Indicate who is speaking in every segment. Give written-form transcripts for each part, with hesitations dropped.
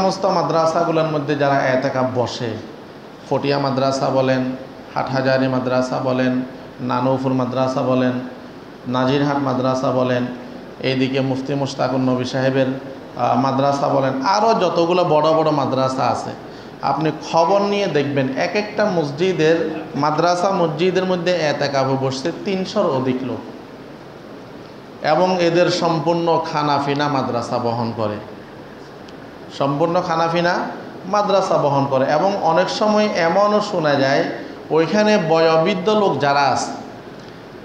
Speaker 1: সমস্ত মাদ্রাসাগুলোর মধ্যে যারা এতেকাফ বসে, ফটিয়া মাদ্রাসা বলেন, হাটহাজারি মাদ্রাসা বলেন, নানুপুর মাদ্রাসা বলেন, নাজিরহাট মাদ্রাসা বলেন, এইদিকে মুফতি মুশতাকুর নবী সাহেবের মাদ্রাসা বলেন, আরও যতগুলো বড় বড় মাদ্রাসা আছে, আপনি খবর নিয়ে দেখবেন এক একটা মসজিদের মাদ্রাসা মসজিদের মধ্যে এতেকাফে বসছে 300-র অধিক লোক, এবং এদের সম্পূর্ণ খানাফিনা মাদ্রাসা বহন করে, সম্পূর্ণ খানাফিনা মাদ্রাসা বহন করে। এবং অনেক সময় এমনও শোনা যায় ওইখানে বয়োবৃদ্ধ লোক যারা আছে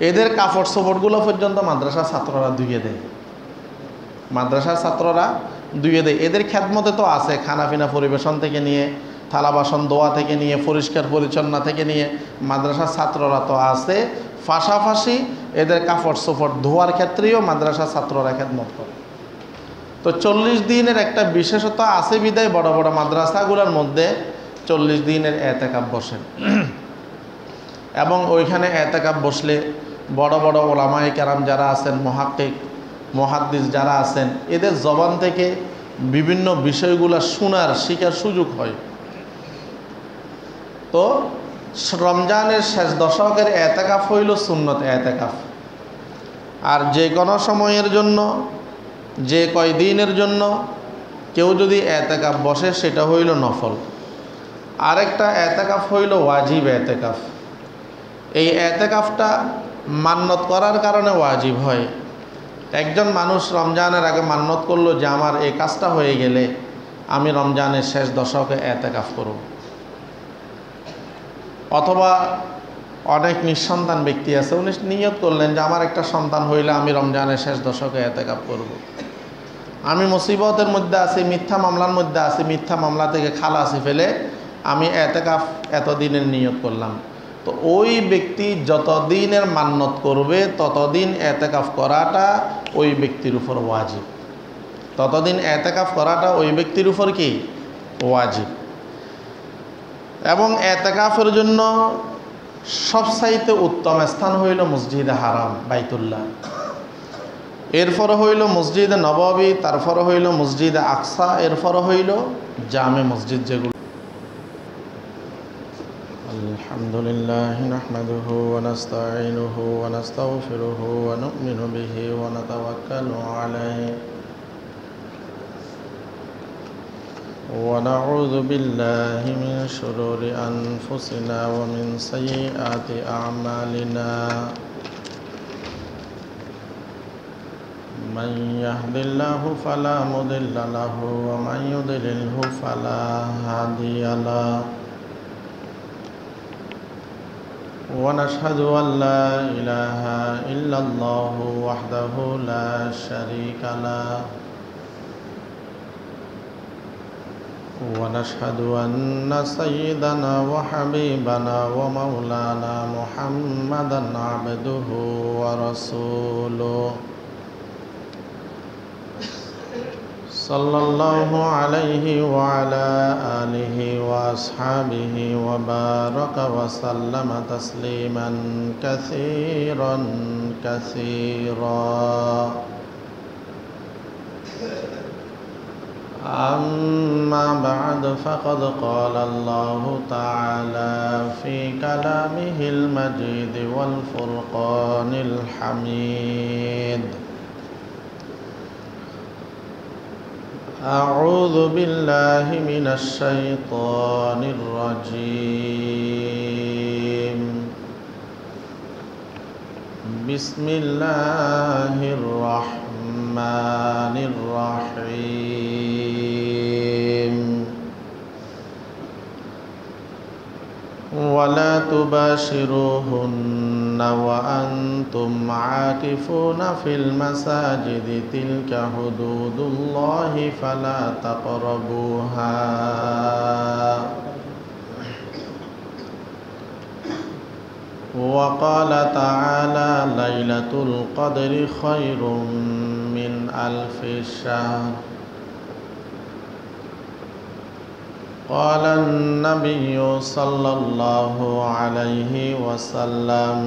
Speaker 1: এদের কাপড় চোপড়গুলো পর্যন্ত মাদ্রাসার ছাত্ররা ধুয়ে দেয়, মাদ্রাসার ছাত্ররা ধুয়ে দেয়। এদের খেদমতে তো আছে খানাফিনা পরিবেশন থেকে নিয়ে, থালা বাসন ধোয়া থেকে নিয়ে, পরিষ্কার পরিচ্ছন্ন থেকে নিয়ে মাদ্রাসার ছাত্ররা তো আছে, পাশাপাশি এদের কাপড় চোপড় ধোয়ার ক্ষেত্রেও মাদ্রাসার ছাত্ররা খেদমত করে। তো 40 দিনের একটা বিশেষতা আছে বিদায় বড় বড় মাদ্রাসাগুলোর মধ্যে 40 দিনের এতেকাফ বসেন। এবং ওইখানে এতেকাফ বসলে বড় বড় ওলামায়ে কেরাম যারা আছেন, মুহাক্কিক মুহাদ্দিস যারা আছেন, এদের জবান থেকে বিভিন্ন বিষয়গুলো শোনার শিখার সুযোগ হয়। তো রমজানের শেষ দশকের এতেকাফ হইল সুন্নত এতেকাফ। আর যে কোনো সময়ের জন্য, যে কয়দিনের জন্য কেউ যদি এতেকাফ বসে সেটা হইল নফল। আরেকটা এতেকাফ হইল ওয়াজিব এতেকাফ। এই এতেকাফটা মান্নত করার কারণে ওয়াজিব হয়। একজন মানুষ রমজানের আগে মান্নত করলো যে আমার এই কাজটা হয়ে গেলে আমি রমজানের শেষ দশকে এতেকাফ করব। অথবা অনেক নিঃসন্তান ব্যক্তি আছে, উনি নিয়ত করলেন যে আমার একটা সন্তান হইলে আমি রমজানের শেষ দশকে এতেকাফ করব। আমি মুসিবতের মধ্যে আছি, মিথ্যা মামলার মধ্যে আছি, মিথ্যা মামলা থেকে খালাসি ফেলে আমি এতেকাফ এতদিনের নিয়ত করলাম। তো ওই ব্যক্তি যতদিনের মান্নত করবে ততদিন এতেকাফ করাটা ওই ব্যক্তির উপর ওয়াজিব, ততদিন এতেকাফ করাটা ওই ব্যক্তির উপর কি ওয়াজিব। এবং এতেকাফের জন্য সবচাইতে উত্তম স্থান হইল মসজিদে হারাম বাইতুল্লাহ, এরপরে হইল মসজিদে নববী, তারপরে হইল মসজিদে আকসা, এরপরে হইল জামে মসজিদ যেগুলো। আলহামদুলিল্লাহ নাহমাদুহু ওয়া নাস্তাঈনুহু ওয়া নাস্তাগফিরুহু ওয়া নু'মিনু বিহি ওয়া নাতাওয়াক্কালু আলাইহি ওয়া নাউযু বিল্লাহি মিন শুরুরি আনফুসিনা ওয়া মিন সাইয়্যাতি আ'মালিনা। من يهد الله فلا مضل له ومن يضلله فلا هادي له ونشهد أن لا إله إلا الله وحده لا شريك له ونشهد أن سيدنا وحبيبنا ومولانا محمدا عبده ورسوله صلى الله عليه وعلى آله وأصحابه وبارك وسلم تسليما كثيرا كثيرا. أما بعد فقد قال الله تعالى في كلامه المجيد والفرقان الحميد: أعوذ بالله من الشيطان الرجيم. بسم الله الرحمن الرحيم. ولا تباشروهن وأنتم عاكفون في المساجد تلك حدود الله فلا تقربوها. وقال تعالى: ليلة القدر خير من 1000 شهر. قال النبي صلى الله عليه وسلم: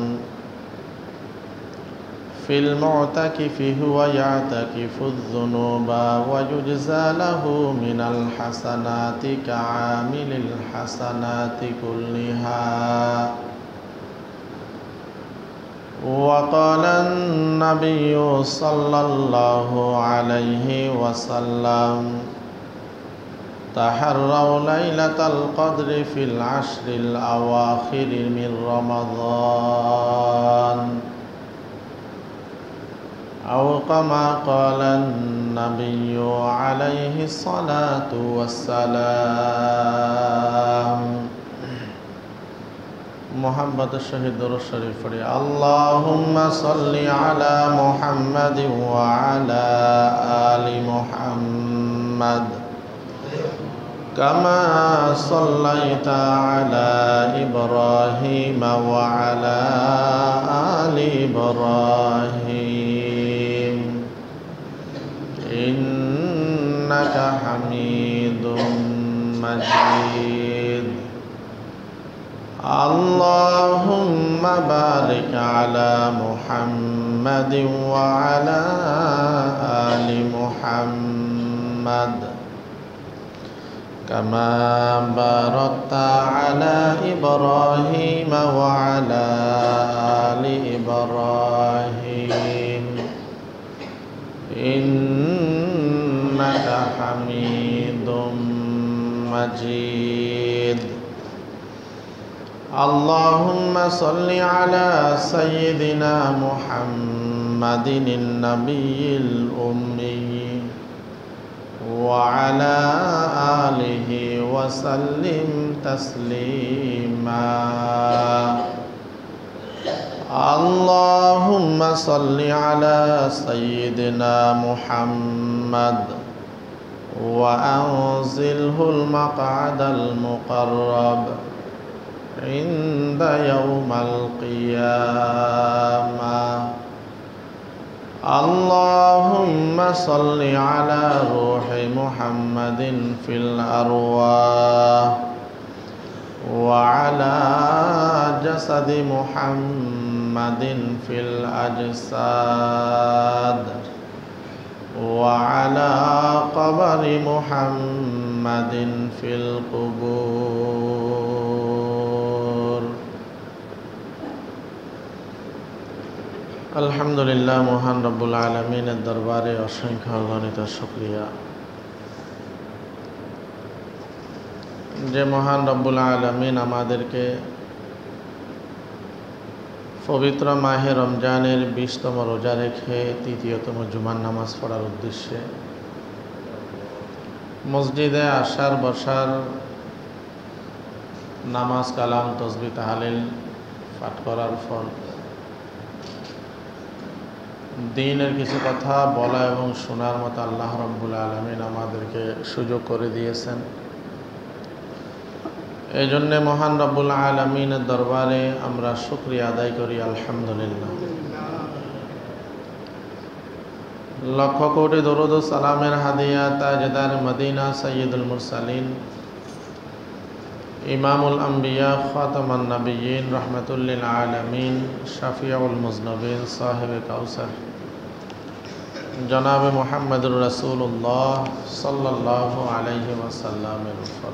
Speaker 1: في المعتكف هو يعتكف الذنوب ويجزى له من الحسنات كعامل الحسنات كلها. وقال النبي صلى الله عليه وسلم تحروا ليلة القدر في العشر الأواخر من رمضان أو كما قال النبي عليه الصلاة والسلام. محمد الشهيد الشريف اللهم صل على محمد وعلى آل محمد كما صليت على إبراهيم وعلى آل إبراهيم إنك حميد مجيد. اللهم بارك على محمد وعلى آل محمد كما باركت على إبراهيم وعلى آل إبراهيم إنك حميد مجيد. اللهم صل على سيدنا محمد النبي الأمي وعلى آله وسلم تسليما. اللهم صل على سيدنا محمد وأنزله المقعد المقرب عند يوم القيامة. اللهم صل على روح محمد في الأرواح وعلى جسد محمد في الأجساد وعلى قبر محمد في القبور. আলহামদুলিল্লাহ, মহান রব্বুল আলামিনের দরবারে অসংখ্য অগণিত শুকরিয়া যে মহান রব্বুল আলামিন আমাদেরকে পবিত্র মাহে রমজানের 20তম রোজা রেখে তৃতীয়তম জুমার নামাজ পড়ার উদ্দেশ্যে মসজিদে আসার বসার, নামাজ কালাম তসবিহ তাহলিল পাঠ করার ফল দ্বীনের কিছু কথা বলা এবং শোনার মতো আল্লাহ রাব্বুল আলামিন আমাদেরকে সুযোগ করে দিয়েছেন। এই জন্যে মহান রব্বুল আলামিনের দরবারে আমরা শুকরিয়া আদায় করি, আলহামদুলিল্লাহ। লক্ষ কোটি দরুদ ও সালামের হাদিয়া তাজদার মদিনা সাইয়্যিদুল মুরসালিন ইমামুল আম্বিয়া খাতামান নবিয়্যিন রাহমাতুল লিল আলামিন শাফিউল মুজনবিন সাহেবে কাউসার জনাবে মুহাম্মদুর রাসূলুল্লাহ সাল্লাল্লাহু আলাইহি ওয়াসাল্লামের উপর।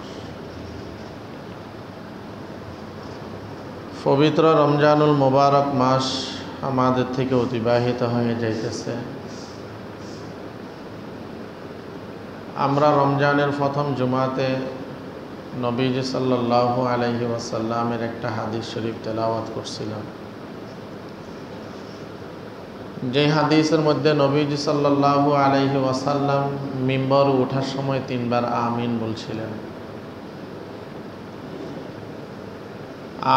Speaker 1: পবিত্র রমজানুল মুবারক মাস আমাদের থেকে অতিবাহিত হয়ে যাইতেছে। আমরা রমজানের প্রথম জুমাতে নবীজি সাল্লাল্লাহু আলাইহি ওয়াসাল্লামের একটা হাদিস শরীফ তেলাওয়াত করছিলাম। যে হাদিসের মধ্যে নবীজি সাল্লাল্লাহু আলাইহি ওয়াসাল্লাম মিম্বর ওঠার সময় 3 বার আমিন বলছিলেন।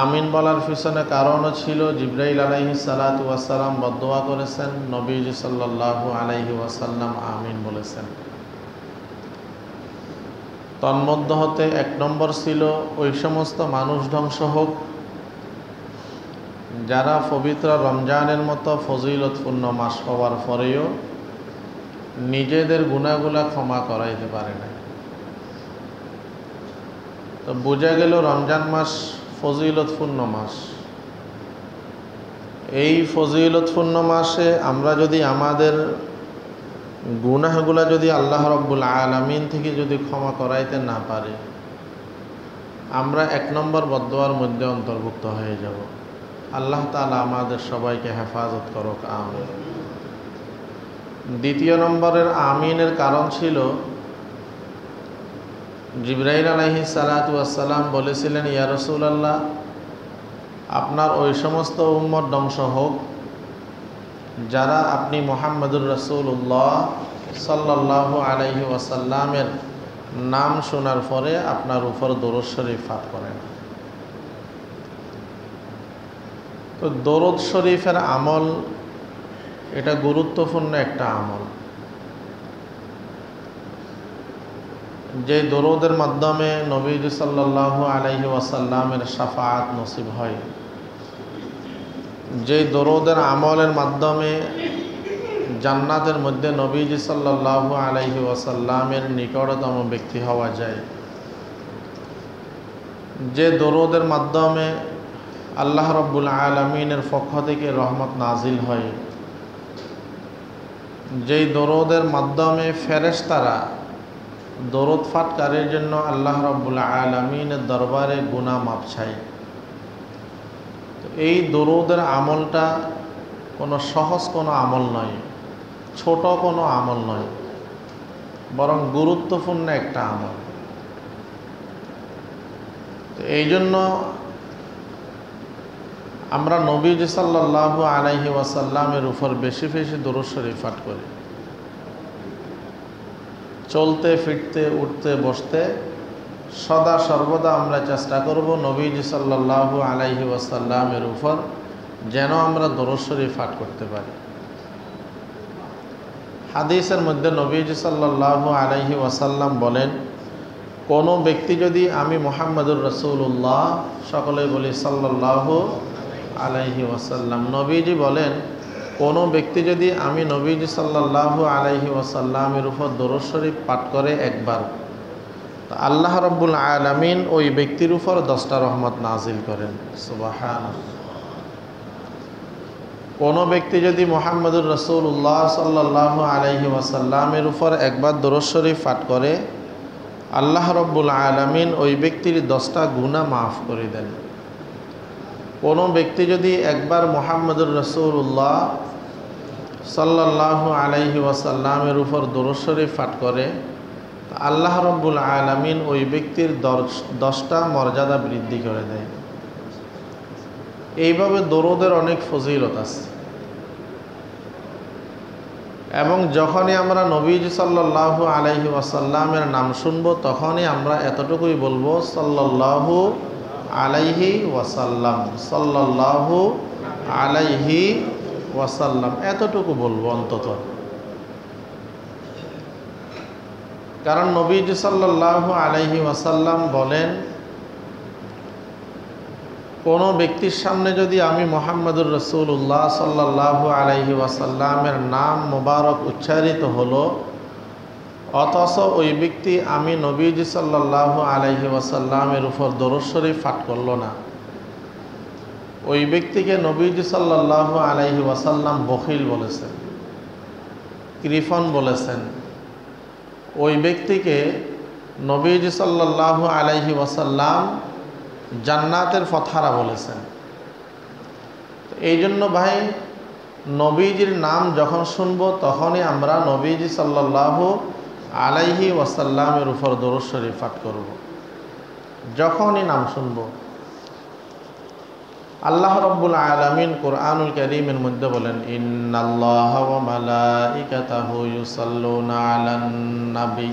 Speaker 1: আমিন বলার পিছনে কারণও ছিল জিবরাইল আলাইহিস সালাতু ওয়াস সালাম বদদোয়া করেছেন, নবীজি সাল্লাল্লাহু আলাইহি ওয়াসাল্লাম আমিন বলেছেন। তন্মধ্য হতে 1 নম্বর ছিল ওই সমস্ত মানুষ ধ্বংস হোক যারা পবিত্র রমজানের মতো ফজিলতপূর্ণ মাস হওয়ার পরেও নিজেদের গুনাহগুলা ক্ষমা করাইতে পারে না। তো বোঝা গেল রমজান মাস ফজিলতপূর্ণ মাস। এই ফজিলতপূর্ণ মাসে আমরা যদি আমাদের গুনাহগুলা যদি আল্লাহ রাব্বুল আলামিন থেকে যদি ক্ষমা করাইতে না পারি, আমরা 1 নম্বর বদদোয়ার মধ্যে অন্তর্ভুক্ত হয়ে যাব। আল্লাহ তাআলা আমাদের সবাইকে হেফাজত করুক, আমিন। 2 নম্বরের আমিনের কারণ ছিল, জিবরাইল আলাইহিস সালাতু ওয়াস সালাম বলেছিলেন, ইয়া রাসূলুল্লাহ, আপনার ওই সমস্ত উম্মত ধ্বংস হোক যারা আপনি মুহাম্মদুর রাসূলুল্লাহ সাল্লাল্লাহু আলাইহি ওয়াসাল্লামের নাম শোনার পরে আপনার উপর দরুদ শরীফ পাঠ করেন। তো দরুদ শরীফের আমল এটা গুরুত্বপূর্ণ একটা আমল, যে দরুদের মাধ্যমে নবীজি সাল্লাল্লাহু আলাইহি ওয়াসাল্লামের শাফাআত নসিব হয়, যে দরুদের আমলের মাধ্যমে জান্নাতের মধ্যে নবীজি সাল্লাল্লাহু আলাইহি ওয়াসাল্লামের নিকটতম ব্যক্তি হওয়া যায়, যে দরুদের মাধ্যমে আল্লাহ রাব্বুল আলামিনের পক্ষ থেকে রহমত নাজিল হয়, যেই দরুদের মাধ্যমে ফেরেশতারা দরুদ পাঠকারীর জন্য আল্লাহ রাব্বুল আলামিনের দরবারে গুনাহ মাপ চায়। এই দরুদের আমলটা কোনো সহজ কোনো আমল নয়, ছোট কোনো আমল নয়, বরং গুরুত্বপূর্ণ একটা আমল। তো এই জন্য আমরা নবীজি সাল্লাল্লাহু আলাইহি ওয়াসাল্লামের উপর বেশি বেশি দরুদ শরীফ পাঠ করি। চলতে ফিরতে উঠতে বসতে সদা সর্বদা আমরা চেষ্টা করব নবীজি সাল্লাল্লাহু আলাইহি ওয়াসাল্লামের উপর যেন আমরা দরুদ শরীফ পাঠ করতে পারি। হাদিসের মধ্যে নবীজি সাল্লাল্লাহু আলাইহি ওয়াসাল্লাম বলেন, কোনো ব্যক্তি যদি আমি মুহাম্মদুর রাসূলুল্লাহ, সকলে বলি সাল্লাল্লাহু আলাইহি ওয়াসাল্লাম, নবীজি বলেন, কোনো ব্যক্তি যদি আমি নবীজি সাল্লাল্লাহু আলাইহি ওয়াসাল্লামের উপর দরুদ শরীফ পাঠ করে একবার, তো আল্লাহ রাব্বুল আলামিন ওই ব্যক্তির উপর 10টা রহমত নাজিল করেন। সুবহানাল্লাহ। কোনো ব্যক্তি যদি মুহাম্মদুর রাসূলুল্লাহ সাল্লাল্লাহু আলাইহি ওয়াসাল্লামের উপর একবার দরুদ শরীফ পাঠ করে, আল্লাহ রাব্বুল আলামিন ওই ব্যক্তির 10টা গুনাহ মাফ করে দেন। কোনো ব্যক্তি যদি একবার মুহাম্মদুর রাসূলুল্লাহ সাল্লাল্লাহু আলাইহি ওয়াসাল্লামের উপর দরুদ শরীফ পাঠ করে, আল্লাহ রাব্বুল আলামিন ওই ব্যক্তির 10টা মর্যাদা বৃদ্ধি করে দেয়। এইভাবে দরুদের অনেক ফজিলত আছে, এবং যখনই আমরা নবীজি সাল্লাল্লাহু আলাইহি ওয়াসাল্লামের নাম শুনব, তখনই আমরা এতটুকুই বলবো, সাল্লাল্লাহু আলাইহি ওয়াসাল্লাম, সাল্লাল্লাহু আলাইহি ওয়াসাল্লাম, এতটুকু বলবো অন্তত। কারণ নবীজি সাল্লাল্লাহু আলাইহি ওয়াসাল্লাম বলেন, কোনো ব্যক্তির সামনে যদি আমি মুহাম্মদুর রাসূলুল্লাহ সাল্লাল্লাহু আলাইহি ওয়াসাল্লামের নাম মোবারক উচ্চারিত হলো, অথচ ওই ব্যক্তি আমি নবীজি সাল্লাল্লাহু আলাইহি ওয়াসাল্লামের উপর দরুদ শরীফ পাঠ করলো না, ওই ব্যক্তিকে নবীজি সাল্লাল্লাহু আলাইহি ওয়াসাল্লাম বখিল বলেছেন, কৃপণ বলেছেন। ওই ব্যক্তিকে নবীজি সাল্লাল্লাহু আলাইহি ওয়াসাল্লাম জান্নাতের পথহারা বলেছেন। এই জন্য ভাই, নবীজির নাম যখন শুনবো তখনই আমরা নবীজি সাল্লাল্লাহু আলাইহি ওয়াসাল্লামের উপর দরুদ শরীফ পাঠ করব, যখনই নাম শুনবো। আল্লাহ রাব্বুল আলামিন কুরআনুল কারীমের মধ্যে বলেন, ইন্নাল্লাহা ওয়া মালাইকাতাহু ইউসাল্লুনা আলান নবী,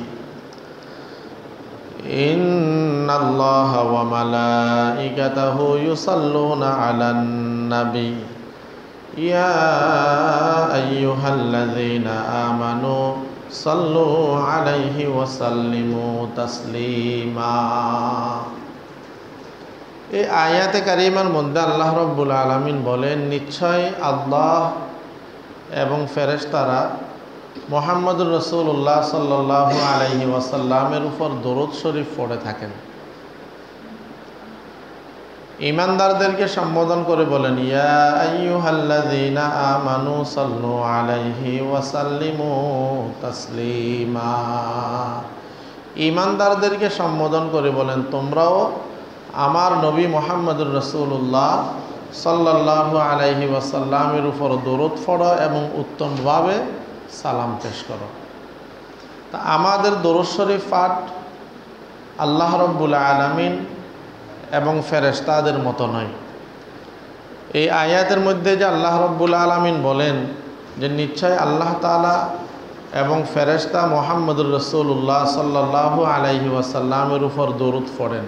Speaker 1: ইন্নাল্লাহা ওয়া মালাইকাতাহু ইউসাল্লুনা আলান নবী ইয়া আইয়ুহাল্লাযীনা আমানু সাল্লু আলাইহি ওয়া সাল্লিমু তাসলিমা। এই আয়াতে কারিমার মধ্যে আল্লাহ রাব্বুল আলামিন বলেন, নিশ্চয় আল্লাহ এবং ফেরেশতারা মুহাম্মদুর রাসূলুল্লাহ সাল্লাল্লাহু আলাইহি ওয়াসাল্লামের উপর দরুদ শরীফ পড়ে থাকেন। ঈমানদারদেরকে সম্বোধন করে বলেন, ইয়া আইয়ুহাল্লাযীনা আমানু সাল্লু আলাইহি ওয়া সাল্লিমু তাসলিমা। ঈমানদারদেরকে সম্বোধন করে বলেন, তোমরাও আমার নবী মুহাম্মদুর রাসূলুল্লাহ সাল্লাল্লাহু আলাইহি ওয়াসাল্লামের উপর দরুদ পড়ো এবং উত্তমভাবে সালাম পেশ করো। তা আমাদের দরুদ শরীফ পাঠ আল্লাহ রাব্বুল আলামিন এবং ফেরেশতাদের মতো নয়। এই আয়াতের মধ্যে যে আল্লাহ রাব্বুল আলামিন বলেন যে নিশ্চয় আল্লাহ তাআলা এবং ফেরেশতা মুহাম্মদুর রাসূলুল্লাহ সাল্লাল্লাহু আলাইহি ওয়াসাল্লামের উপর দরুদ পড়েন।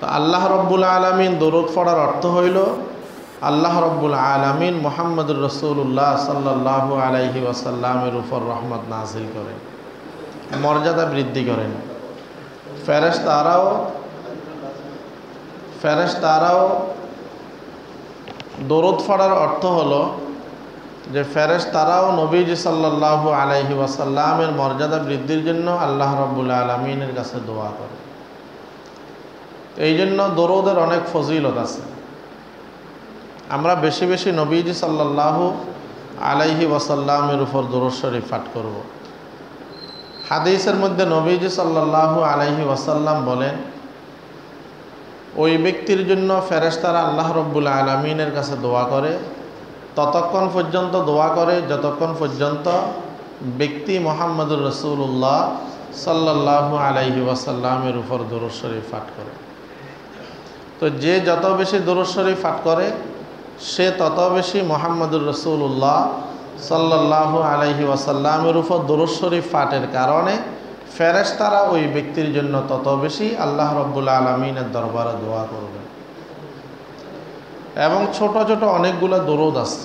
Speaker 1: তো আল্লাহ রাব্বুল আলামিন দরুদ পড়ার অর্থ হইল আল্লাহ রাব্বুল আলামিন মুহাম্মদুর রাসূলুল্লাহ সাল্লাল্লাহু আলাইহি ওয়াসাল্লামের উপর রহমত নাযিল করেন, মর্যাদা বৃদ্ধি করেন। ফেরেশতারাও দরুদ পড়ার অর্থ হলো যে ফেরেশতারাও নবীজি সাল্লাল্লাহু আলাইহি ওয়াসাল্লামের মর্যাদা বৃদ্ধির জন্য আল্লাহ রাব্বুল আলামিনের কাছে দোয়া করে। এই জন্য দরুদের অনেক ফজিলত আছে। আমরা বেশি বেশি নবীজি সাল্লাল্লাহু আলাইহি ওয়াসাল্লামের উপর দরুদ শরীফ পাঠ করব। হাদিসের মধ্যে নবীজি সাল্লাল্লাহু আলাইহি ওয়াসাল্লাম বলেন, ওই ব্যক্তির জন্য ফেরেশতারা আল্লাহ রাব্বুল আলামিনের কাছে দোয়া করে, ততক্ষণ পর্যন্ত দোয়া করে যতক্ষণ পর্যন্ত ব্যক্তি মুহাম্মদুর রাসূলুল্লাহ সাল্লাল্লাহু আলাইহি ওয়াসাল্লামের উপর দরুদ শরীফ পাঠ করে। তো যে যত বেশি দরুদ শরীফ পাঠ করে সে তত বেশি মুহাম্মদুর রাসূলুল্লাহ সাল্লাল্লাহু আলাইহি ওয়াসাল্লামের উপর দরুদ শরীফ পাঠের কারণে ফেরেশতারা ওই ব্যক্তির জন্য তত বেশি আল্লাহ রাব্বুল আলামিনের দরবারে দোয়া করবে। এবং ছোট ছোট অনেকগুলো দরুদ আছে,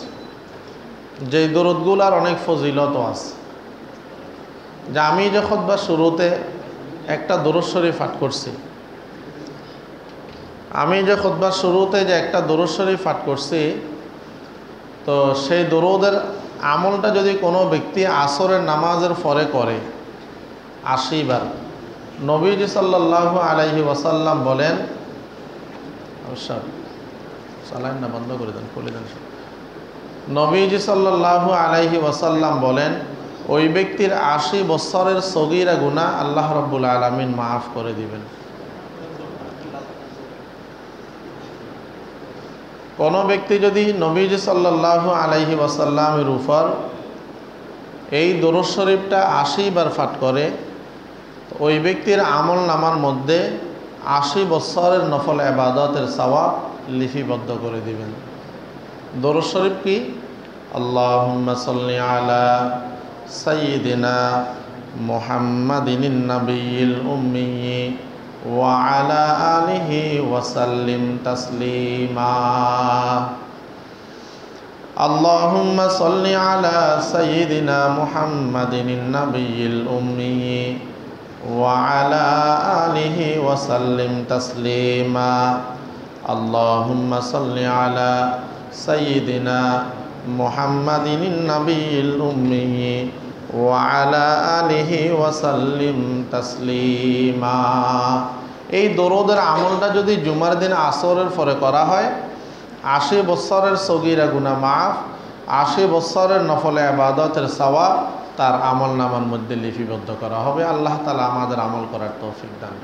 Speaker 1: যেই দরুদগুলোর অনেক ফজিলতও আছে। যে আমি যে খুতবার শুরুতে একটা দরুদ শরীফ পাঠ করছি, একটা দরুদ শরীফ পাঠ করছি, তো সেই দরুদের আমলটা যদি কোনো ব্যক্তি আসরের নামাজের পরে করে 80 বার, নবীজি সাল্লাল্লাহু আলাইহি ওয়াসাল্লাম বলেন, চালান না, বন্ধ করে দেন, খুলে দেন। নবীজি সাল্লাল্লাহু আলাইহি ওয়াসাল্লাম বলেন, ওই ব্যক্তির 80 বছরের সগীরা গুনাহ আল্লাহ রাব্বুল আলামিন মাফ করে দিবেন। কোনো ব্যক্তি যদি নবীজি সাল্লাল্লাহু আলাইহি ওয়াসাল্লামের উপর এই দরুদ শরীফটা 80 বার পাঠ করে, ওই ব্যক্তির আমল নামার মধ্যে 80 বছরের নফল ইবাদতের সওয়াব লিপিবদ্ধ করে দিবেন। দরুদ শরীফ কি? আল্লাহুম্মা সাল্লি আলা সাইয়্যিদিনা মুহাম্মাদিন নাবিয়্যিল উম্মি ওয়া আলা আলিহি ওয়া সাল্লিম তাসলিমা। আল্লাহুম্মা সাল্লি আলা সাইয়্যিদিনা মুহাম্মাদিন নাবিয়্যিল উম্মি ওয়া আলা আলিহি ওয়া সাল্লিম তাসলিমা। আল্লাহুম্মা সাল্লি আলা সাইয়্যিদিনা মুহাম্মাদিন নাবিয়্যিল উম্মি ওয়া আলা আলিহি ওয়া সাল্লিম তাসলিমা। এই দরুদের আমলটা যদি জুমার দিন আসরের পরে করা হয়, 80 বছরের সগীরা গুনাহ মাফ, 80 বছরের নফল ইবাদতের সওয়াব তার আমল নামার মধ্যে লিপিবদ্ধ করা হবে। আল্লাহ তাআলা আমাদের আমল করার তৌফিক দান।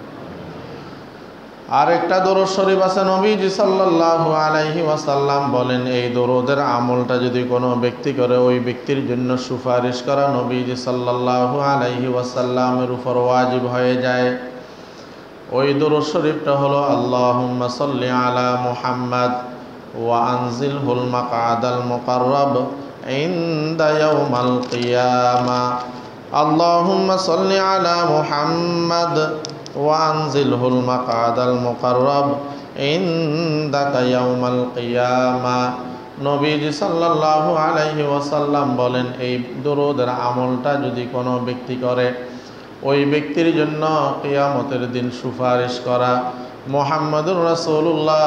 Speaker 1: আর একটা দরুদ শরীফ আছে, নবীজি সাল্লাল্লাহু আলাইহি ওয়াসাল্লাম বলেন, এই দরুদের আমলটা যদি কোনো ব্যক্তি করে, ওই ব্যক্তির জন্য সুপারিশ করা নবীজি সাল্লাল্লাহু আলাইহি ওয়াসাল্লামের উপর ওয়াজিব হয়ে যায়। ওই দরুদ শরীফটা হলো, আল্লাহুম্মা সাল্লি আলা মুহাম্মাদ ওয়া আনজিলহুল মাকআদাল মুকাররাব ইনদা ইয়াউমাল কিয়ামা। আল্লাহুম্মা সাল্লি আলা মুহাম্মাদ ওয়ানজিলহুল মাকআদাল মুকাররাব ইনদাকা ইয়াউমাল কিয়ামা। নবীজি সাল্লাল্লাহু আলাইহি ওয়াসাল্লাম বলেন, এই দরুদের আমলটা যদি কোনো ব্যক্তি করে, ওই ব্যক্তির জন্য কিয়ামতের দিন সুপারিশ করা মুহাম্মদুর রাসূলুল্লাহ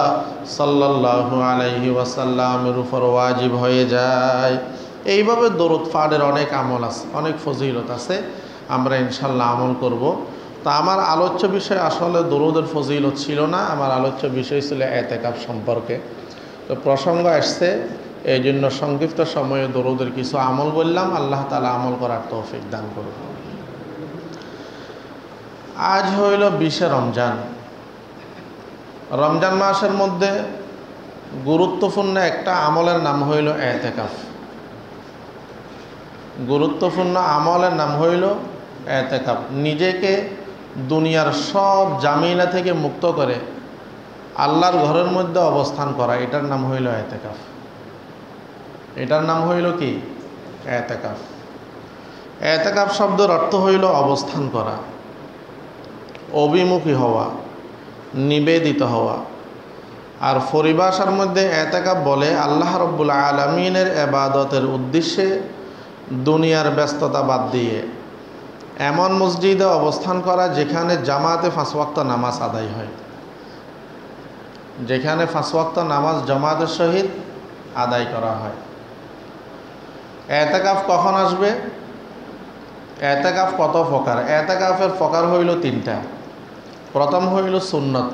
Speaker 1: সাল্লাল্লাহু আলাইহি ওয়াসাল্লামের উপর ওয়াজিব হয়ে যায়। এইভাবে দরুদ পাঠের অনেক আমল আছে, অনেক ফজিলত আছে। আমরা ইনশাআল্লাহ আমল করব। তা আমার আলোচ্য বিষয় আসলে দরুদের ফজিলত ছিল না, আমার আলোচ্য বিষয় ছিল এতেকাফ সম্পর্কে। তো প্রসঙ্গ আসছে, এই জন্য সংক্ষিপ্ত সময়ে দরুদের কিছু আমল বললাম। আল্লাহ তাআলা আমল করার তৌফিক দান করুন। আজ হইল 20 রমজান। রমজান মাসের মধ্যে গুরুত্বপূর্ণ একটা আমলের নাম হইল এতেকাফ। গুরুত্বপূর্ণ আমলের নাম হইল এতেকাফ। নিজেকে দুনিয়ার সব জামিলা থেকে মুক্ত করে আল্লাহর ঘরের মধ্যে অবস্থান করা, এটার নাম হইল এতেকাফ। এটার নাম হইল কি? এতেকাফ। এতেকাফ শব্দের অর্থ হইল অবস্থান করা, অভিমুখী হওয়া, নিবেদিত হওয়া। আর পরিভাষার মধ্যে এতেকাফ বলে আল্লাহ রাব্বুল আলামিনের ইবাদতের উদ্দেশ্যে দুনিয়ার ব্যস্ততা বাদ দিয়ে এমন মসজিদে অবস্থান করা যেখানে জামাতে 5 ওয়াক্ত নামাজ আদায় হয়, যেখানে 5 ওয়াক্ত নামাজ জামাতের সহিত আদায় করা হয়। এতেকাফ কখন আসবে? এতেকাফ কত প্রকার? এতেকাফের প্রকার হইল 3টা। প্রথম হইল সুন্নত।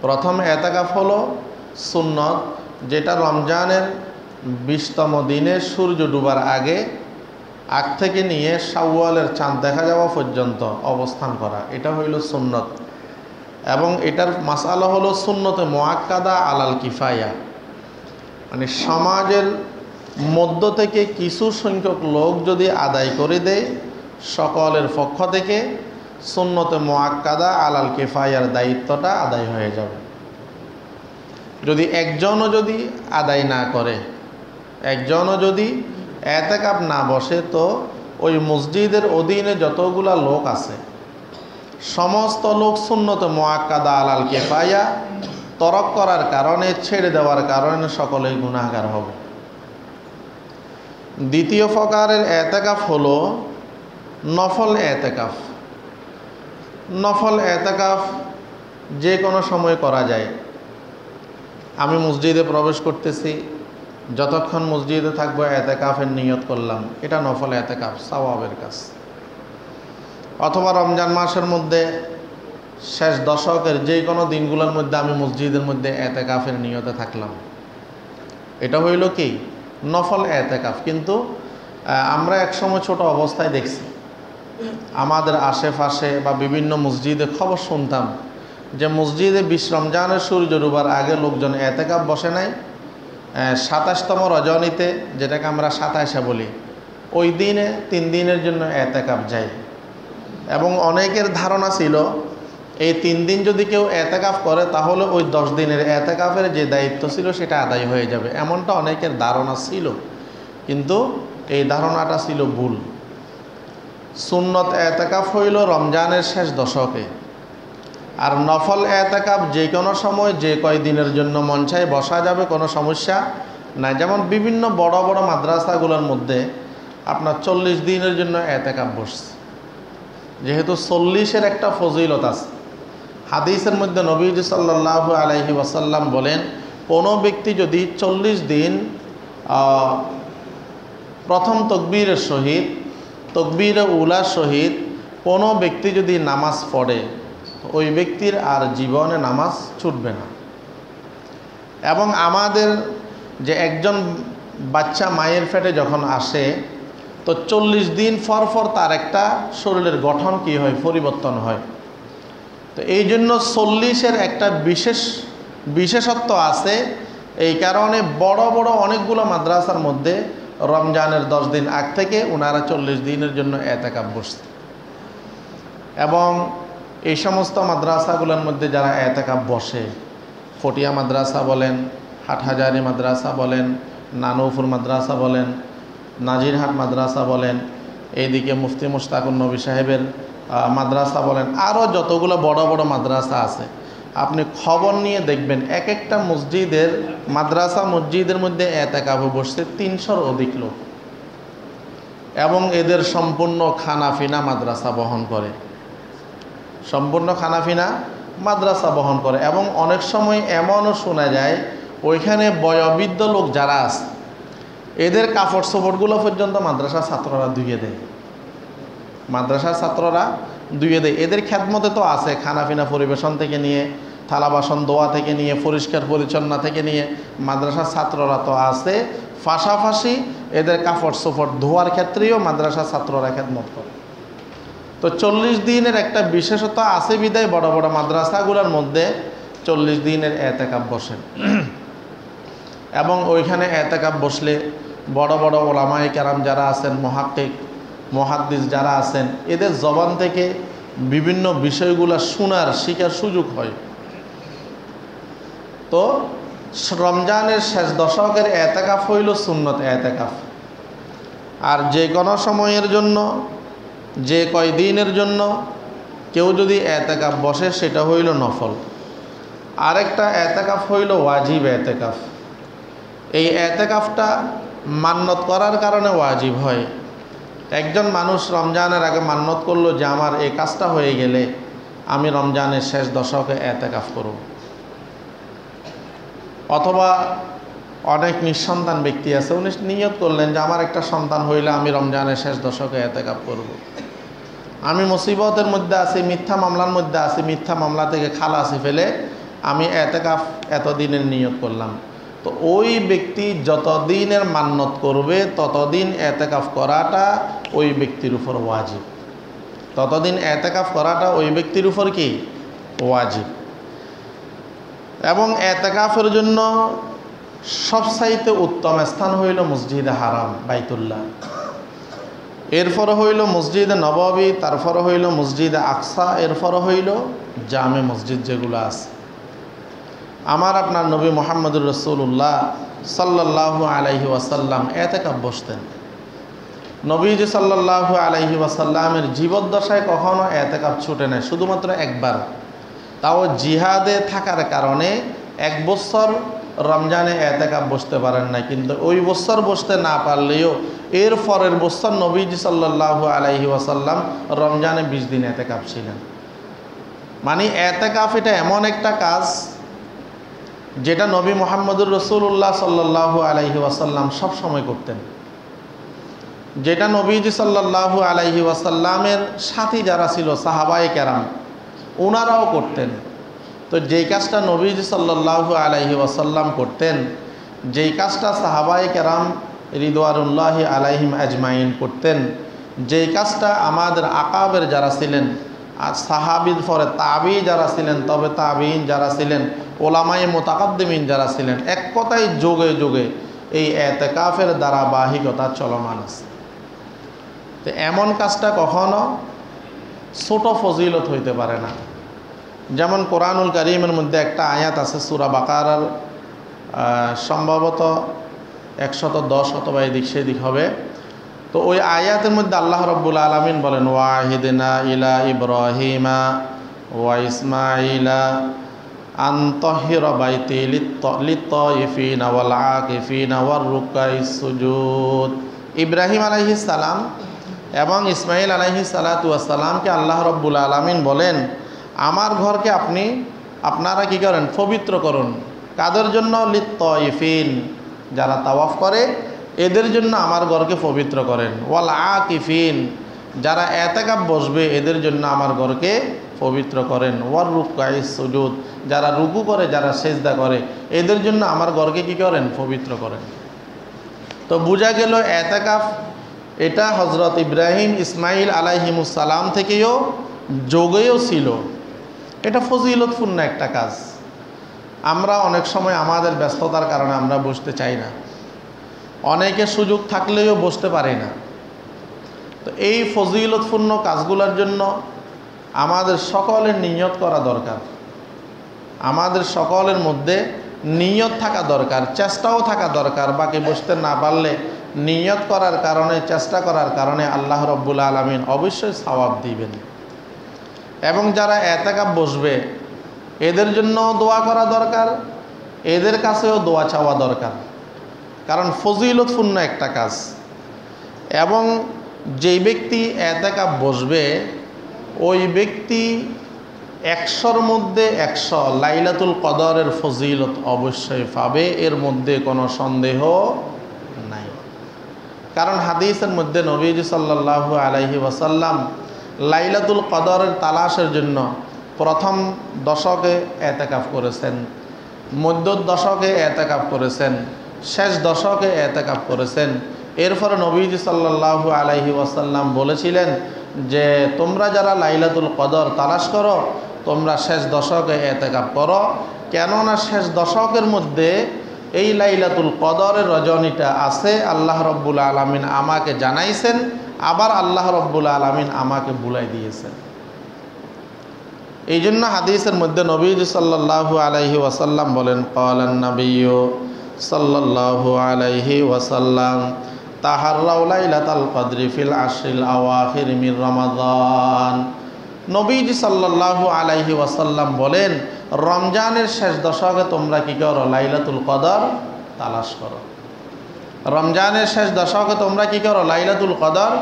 Speaker 1: প্রথম এতেকাফ হলো সুন্নত, যেটা রমজানের 20তম দিনে সূর্য ডুবার আগ থেকে নিয়ে শাওয়ালের চাঁদ দেখা যাওয়া পর্যন্ত অবস্থান করা, এটা হইল সুন্নত। এবং এটার মাসালা হলো সুন্নতে মুআক্কাদা আলাল কিফায়া, মানে সমাজের মধ্য থেকে কিছু সংখ্যক লোক যদি আদায় করে দেয়, সকলের পক্ষ থেকে সুন্নতে মুআক্কাদা আলাল কিফায়ার দায়িত্বটা আদায় হয়ে যাবে। যদি একজনও যদি আদায় না করে, একজনও যদি এতেকাফ না বসে, তো ওই মসজিদের অধীনে যতগুলা লোক আছে সমস্ত লোক সুন্নতে মুআক্কাদা আলাল কিফায়া তরক করার কারণে, ছেড়ে দেওয়ার কারণে সকলেই গুনাহগার হবে। দ্বিতীয় প্রকারের এতেকাফ হলো নফল এতেকাফ। নফল এতেকাফ যে কোনো সময় করা যায়। আমি মসজিদে প্রবেশ করতেছি, যতক্ষণ মসজিদে থাকবো এতেকাফের নিয়ত করলাম, এটা নফল এতেকাফ, সওয়াবের কাজ। অথবা রমজান মাসের মধ্যে শেষ দশকের যে কোনো দিনগুলোর মধ্যে আমি মসজিদের মধ্যে এতেকাফের নিয়তে থাকলাম, এটা হইল কি? নফল এতেকাফ। কিন্তু আমরা একসময় ছোট অবস্থায় দেখছি, আমাদের আশেপাশে বা বিভিন্ন মসজিদে খবর শুনতাম যে মসজিদে 20 রমজানের সূর্য ডুবার আগে লোকজন এতেকাফ বসে নাই, 27তম রজনীতে, যেটাকে আমরা 27 বলি, ওই দিনে 3 দিনের জন্য এতেকাফ যায়। এবং অনেকের ধারণা ছিল এই 3 দিন যদি কেউ এতেকাফ করে তাহলে ওই 10 দিনের এতেকাফের যে দায়িত্ব ছিল সেটা আদায় হয়ে যাবে, এমনটা অনেকের ধারণা ছিল। কিন্তু এই ধারণাটা ছিল ভুল। সুন্নত এতেকাফ হইল রমজানের শেষ দশকে, আর নফল এতেকাফ যে কোনো সময় যে কয়দিনের জন্য মন চায় বসা যাবে, কোনো সমস্যা নাই। যেমন বিভিন্ন বড় বড় মাদ্রাসাগুলোর মধ্যে আপনার 40 দিনের জন্য এতেকাফ বসছে, যেহেতু 40-এর একটা ফজিলত আছে। হাদিসের মধ্যে নবীজি সাল্লাল্লাহু আলাইহি ওয়াসাল্লাম বলেন, কোনো ব্যক্তি যদি 40 দিন প্রথম তকবীরের সহিত, তকবীরে উলার সহিত কোনো ব্যক্তি যদি নামাজ পড়ে, ওই ব্যক্তির আর জীবনে নামাজ ছুটবে না। এবং আমাদের যে একজন বাচ্চা মায়ের পেটে যখন আসে, তো 40 দিন পর তার একটা শরীরের গঠন কি হয়? পরিবর্তন হয়। তো এই জন্য 40-এর একটা বিশেষত্ব আছে। এই কারণে বড় বড় অনেকগুলো মাদ্রাসার মধ্যে রমজানের 10 দিন আগ থেকে ওনারা 40 দিনের জন্য এতেকাফ বসছে। এবং এই সমস্ত মাদ্রাসাগুলোর মধ্যে যারা এতেকাফ বসে, ফটিয়া মাদ্রাসা বলেন, হাটহাজারী মাদ্রাসা বলেন, নানুপুর মাদ্রাসা বলেন, নাজিরহাট মাদ্রাসা বলেন, এইদিকে মুফতি মুশতাকুর নবী সাহেবের মাদ্রাসা বলেন, আরও যতগুলো বড় বড় মাদ্রাসা আছে, আপনি খবর নিয়ে দেখবেন এক একটা মসজিদের মসজিদের মধ্যে এতেকাফে বসছে 300-র অধিক লোক। এবং এদের সম্পূর্ণ খানাফিনা মাদ্রাসা বহন করে, সম্পূর্ণ খানাফিনা মাদ্রাসা বহন করে। এবং অনেক সময় এমনও শোনা যায় ওইখানে বয়োবৃদ্ধ লোক যারা আছে এদের কাপড় চোপড়গুলো পর্যন্ত মাদ্রাসার ছাত্ররা ধুয়ে দেয়। মাদ্রাসার ছাত্ররা ধুয়ে দেয়। এদের খেদমতে তো আছে খানাপিনা পরিবেশন থেকে নিয়ে, থালা বাসন ধোয়া থেকে নিয়ে, পরিষ্কার পরিচ্ছন্ন থেকে নিয়ে মাদ্রাসার ছাত্ররা তো আছে, পাশাপাশি এদের কাপড় চোপড় ধোয়ার ক্ষেত্রেও মাদ্রাসার ছাত্ররা খেদমত করে। তো 40 দিনের একটা বিশেষতা আছে বিদায় বড় বড় মাদ্রাসাগুলোর মধ্যে 40 দিনের এতেকাফ বসেন। এবং ওইখানে এতেকাফ বসলে বড় বড় ওলামায়ে কেরাম যারা আছেন, মুহাক্কিক মুহাদ্দিস যারা আছেন, এদের জবান থেকে বিভিন্ন বিষয়গুলো শোনার শিখার সুযোগ হয়। তো রমজানের শেষ দশকের এতেকাফ হইল সুন্নত এতেকাফ। আর যে কোনো সময়ের জন্য, যে কয়দিনের জন্য কেউ যদি এতেকাফ বসে সেটা হইল নফল। আরেকটা এতেকাফ হইল ওয়াজিব এতেকাফ। এই এতেকাফটা মান্নত করার কারণে ওয়াজিব হয়। একজন মানুষ রমজানের আগে মান্নত করলো যে আমার এই কাজটা হয়ে গেলে আমি রমজানের শেষ দশকে এতেকাফ করব। অথবা অনেক নিঃসন্তান ব্যক্তি আছে, উনি নিয়ত করলেন যে আমার একটা সন্তান হইলে আমি রমজানের শেষ দশকে এতেকাফ করব। আমি মুসিবতের মধ্যে আছি, মিথ্যা মামলার মধ্যে আছি, মিথ্যা মামলা থেকে খালাসি ফেলে আমি এতেকাফ এতদিনের নিয়ত করলাম। তো ওই ব্যক্তি যতদিনের মান্নত করবে ততদিন এতেকাফ করাটা ওই ব্যক্তির উপর ওয়াজিব। ততদিন এতেকাফ করাটা ওই ব্যক্তির উপর কি ওয়াজিব। এবং এতেকাফের জন্য সবচাইতে উত্তম স্থান হইল মসজিদে হারাম বাইতুল্লাহ, এরপরে হইল মসজিদে নববী, তারপরে হইল মসজিদে আকসা, এরপরে হইল জামে মসজিদ যেগুলো আছে। আমার আপনার নবী মুহাম্মদুর রাসূলুল্লাহ সাল্লাল্লাহু আলাইহি ওয়াসাল্লাম এতেকাফ বসতেন। নবীজি সাল্লাল্লাহু আলাইহি ওয়াসাল্লামের জীবদ্দশায় কখনো এতেকাফ ছুটে নেয়, শুধুমাত্র একবার, তাও জিহাদে থাকার কারণে 1 বছর রমজানে এতেকাফ বসতে পারেন না। কিন্তু ওই বছর বসতে না পারলেও এর পরের বছর নবীজি সাল্লাল্লাহু আলাইহি ওয়াসাল্লাম রমজানে 20 দিন এতেকাফ ছিলেন। মানে এতেকাফ এটা এমন একটা কাজ যেটা নবী মুহাম্মদুর রাসূলুল্লাহ সাল্লাল্লাহু আলাইহি ওয়াসাল্লাম সব সময় করতেন, যেটা নবীজি সাল্লাল্লাহু আলাইহি ওয়াসাল্লামের সাথী যারা ছিল সাহাবায়ে কেরাম ওনারাও করতেন। তো যেই কাজটা নবীজি সাল্লাল্লাহু আলাইহি ওয়াসাল্লাম করতেন, যেই কাজটা সাহাবায়ে কেরাম রিদওয়ানুল্লাহি আলাইহিম আজমাইন করতেন, যেই কাজটা আমাদের আকাবের যারা ছিলেন, আর সাহাবীর পরে তাবি যারা ছিলেন, তবে তাবিঈন যারা ছিলেন, ওলামায়ে মুতাকাদ্দিমিন যারা ছিলেন, এক কথায় যুগে যুগে এই এতেকাফের ধারাবাহিকতা চলমান আছে। তো এমন কাজটা কখনো ছোট ফজিলত হইতে পারে না। যেমন কোরআনুল কারীমের মধ্যে একটা আয়াত আছে সূরা বাকারার সম্ভবত 110 অথবা এদিক সেদিক হবে। তো ওই আয়াতের মধ্যে আল্লাহ রাব্বুল আলামিন বলেন, ওয়াহিদনা ইলা ইব্রাহিমা ওয়া ইসমাঈলা আন তাহিরা বাইতি লিত-তাইফিনা ওয়াল আকিফিনা ওয়ার রুকাইস সুজুদ। ইব্রাহিম আলাইহিস সালাম এবং ইসমাঈল আলাইহিস সালাতু ওয়াস সালামকে আল্লাহ রাব্বুল আলামিন বলেন, আমার ঘরকে আপনারা কি করেন, পবিত্র করুন। কাদের জন্য? লিত-তাইফিন, যারা তাওয়াফ করে এদের জন্য আমার ঘরকে পবিত্র করেন। ওয়াল আকিফিন, যারা এতেকাফ বসবে এদের জন্য আমার ঘরকে পবিত্র করেন। ওয়ার রুকাইস সুজুদ, যারা রুকু করে, যারা সেজদা করে এদের জন্য আমার ঘরকে কি করেন, পবিত্র করেন। তো বোঝা গেল এতেকাফ এটা হযরত ইব্রাহিম ইসমাঈল আলাইহিমুস সালাম থেকেও যোগেও ছিল। এটা ফজিলতপূর্ণ একটা কাজ। আমরা অনেক সময় আমাদের ব্যস্ততার কারণে আমরা বসতে চাই না, অনেকে সুযোগ থাকলেও বসতে পারে না। তো এই ফজিলতপূর্ণ কাজগুলোর জন্য আমাদের সকলের নিয়ত করা দরকার। আমাদের সকলের মধ্যে নিয়ত থাকা দরকার, চেষ্টাও থাকা দরকার। বাকি বসতে না পারলে নিয়ত করার কারণে, চেষ্টা করার কারণে আল্লাহ রাব্বুল আলামিন অবশ্যই সওয়াব দিবেন। এবং যারা এতেকাফ বসবে এদের জন্যও দোয়া করা দরকার, এদের কাছেও দোয়া চাওয়া দরকার, কারণ ফজিলতপূর্ণ একটা কাজ। এবং যেই ব্যক্তি এতেকাফ বসবে ওই ব্যক্তি 100-র মধ্যে 100 লাইলাতুল কদরের ফজিলত অবশ্যই পাবে, এর মধ্যে কোনো সন্দেহ নাই। কারণ হাদিসের মধ্যে নবীজি সাল্লাল্লাহু আলাইহি ওয়াসাল্লাম লাইলাতুল কদরের তালাশের জন্য প্রথম দশকে এতেকাফ করেছেন, মধ্য দশকে এতেকাফ করেছেন, শেষ দশকে এতেকাফ করেছেন। এরপরে নবীজি সাল্লাল্লাহু আলাইহি ওয়াসাল্লাম বলেছিলেন যে তোমরা যারা লাইলাতুল কদর তালাশ করো তোমরা শেষ দশকে এতেকাফ করো, কেননা শেষ দশকের মধ্যে এই লাইলাতুল কদরের রজনীটা আছে। আল্লাহ রব্বুল আলামিন আমাকে জানাইছেন, আবার আল্লাহ রব্বুল আলামিন আমাকে বুলাই দিয়েছেন। এই জন্য হাদিসের মধ্যে নবীজি সাল্লাল্লাহু আলাইহি ওয়াসাল্লাম বলেন, ক্বালান নাবিয়্যু সাল্লাল্লাহু আলাইহি ওয়াসাল্লাম তাহাররাউ লাইলাতাল কদরি ফিল আশরিল আওয়াখির মির রমাদান। নবীজি সাল্লাল্লাহু আলাইহি ওয়াসাল্লাম বলেন, রমজানের শেষ দশকে তোমরা কি করো? লাইলাতুল কদর তালাশ করো। রমজানের শেষ দশকে তোমরা কি করো? লাইলাতুল কদর